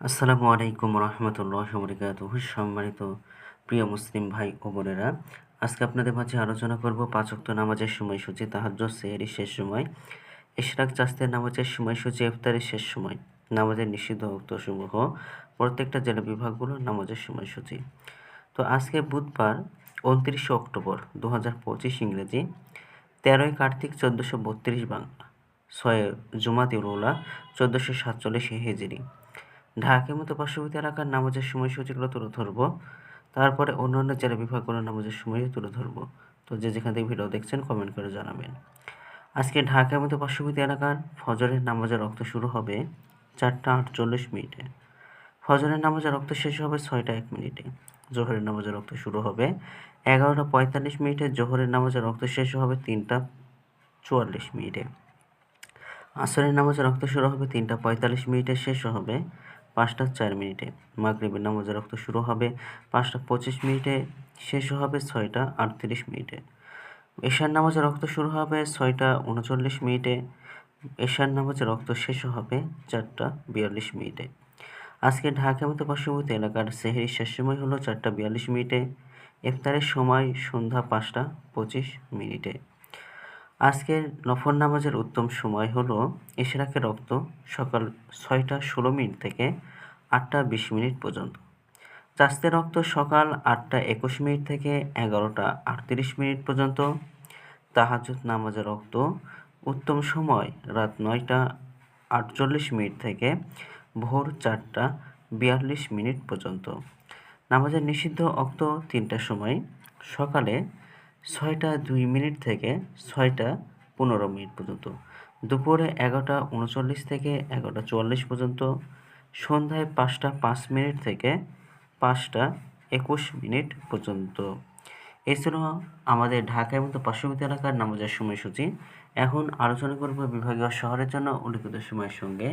আসসালামু আলাইকুম রহমতুল্লাহি ওয়া বারাকাতুহু। সম্মানিত প্রিয় মুসলিম ভাই ও বোনেরা, আজকে আপনাদের মাঝে আলোচনা করব ৫ ওয়াক্ত নামাজের সময়সূচি, তাহাজ্জুদ, সেহরির শেষ সময়, ইশরাক, চাঁদের নামাজের সময়সূচি, ইফতারের শেষ সময়, নামাজের নিষিদ্ধ ওয়াক্তসমূহ, প্রত্যেকটা জেলা বিভাগগুলোর নামাজের সময়সূচি। তো আজকে বুধবার ২৯ অক্টোবর ২০২৫ ইংরেজি, ১৩ই কার্তিক ১৪৩২ বাংলা, ৬ জুমাদিউল উলা ১৪৪৭ হিজরি। ঢাকার মতো পার্শ্ববর্তী এলাকার নামাজের সময়সূচিগুলো তুলে ধরব, তারপরে অন্যান্য জেলা বিভাগগুলোর নামাজের সময়ও তুলে ধরব। তো যে যেখান থেকে ভিডিও দেখছেন কমেন্ট করে জানাবেন। আজকে ঢাকার মতো পার্শ্ববর্তী এলাকার ফজরের নামাজের রক্ত শুরু হবে ৪টা ৪৮ ফজরের নামাজের রক্ত শেষ হবে ৬টা ১ জোহরের নামাজের রক্ত শুরু হবে ১১টা ৪৫ জোহরের নামাজের রক্ত শেষ হবে ৩টা ৪৪ আসরের নামাজের রক্ত শুরু হবে ৩টা ৪৫ শেষ হবে ৫টা ৪ মাগরিবের নামাজের রক্ত শুরু হবে ৫টা ২৫ শেষ হবে ৬টা ৩৮ এশার নামাজের রক্ত শুরু হবে ৬টা ৩৯ এশার নামাজের রক্ত শেষ হবে ৪টা ৪২ আজকে ঢাকার মতো পার্শ্ববর্তী এলাকার সেহরির শেষ সময় হলো ৪টা ৪২, ইফতারের সময় সন্ধ্যা ৫টা ২৫। আজকের নফল নামাজের উত্তম সময় হলো ইশরাকের রক্ত সকাল ৬টা ১৬ থেকে ৮টা ২০ পর্যন্ত, চাঁদের রক্ত সকাল ৮টা ২১ থেকে ১১টা ৩৮ পর্যন্ত, তাহাজ্জুদ নামাজের রক্ত উত্তম সময় রাত ৯টা ৪৮ থেকে ভোর ৪টা ৪২ পর্যন্ত। নামাজের নিষিদ্ধ অক্ত ৩টার সময়, সকালে ৬টা ২ থেকে ৬টা ১৫ পর্যন্ত, দুপুরে ১১টা ৩৯ থেকে ১১টা ৪৪ পর্যন্ত, সন্ধ্যায় ৫টা ৫ থেকে ৫টা ২১ পর্যন্ত। এই ছিল আমাদের ঢাকার মতো পার্শ্ববর্তী এলাকার নামাজের সময়সূচি। এখন আলোচনা করব বিভাগীয় শহরের জন্য উল্লিখিত সময়ের সঙ্গে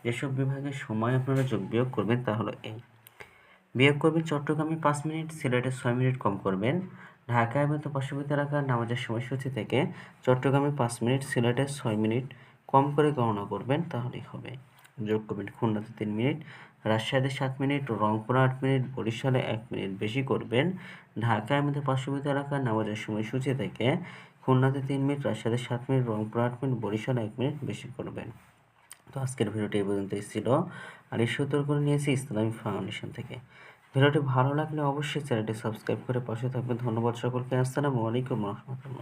যেসব বিভাগের সময় আপনারা যোগ বিয়োগ করবেন তা হলো এই: বিয়োগ করবেন চট্টগ্রামে ৫ সিলেটে ৬ কম করবেন। ঢাকার মতো পার্শ্ববর্তী এলাকার নামাজের সময়সূচি থেকে চট্টগ্রামে ৫ সিলেটে ৬ কম করে গণনা করবেন, তাহলেই হবে। যোগ করবেন খুলনাতে ৩, রাজশাহীতে ৭, রংপুরে ৮, বরিশালে ১ বেশি করবেন। ঢাকার মধ্যে পার্শ্ববর্তী এলাকার নামাজের সময়সূচি থেকে খুলনাতে ৩, রাজশাহীতে ৭, রংপুরে ৮, বরিশালে ১ বেশি করবেন। তো আজকের ভিডিওটি এই পর্যন্তই ছিল, আর এই উত্তর করে নিয়েছি ইসলামিক ফাউন্ডেশন থেকে। ভিডিওটি ভালো লাগলে অবশ্যই চ্যানেলটি সাবস্ক্রাইব করে পাশে থাকবেন। ধন্যবাদ সকলকে। আসসালামু আলাইকুম রহমতুল্লাহ।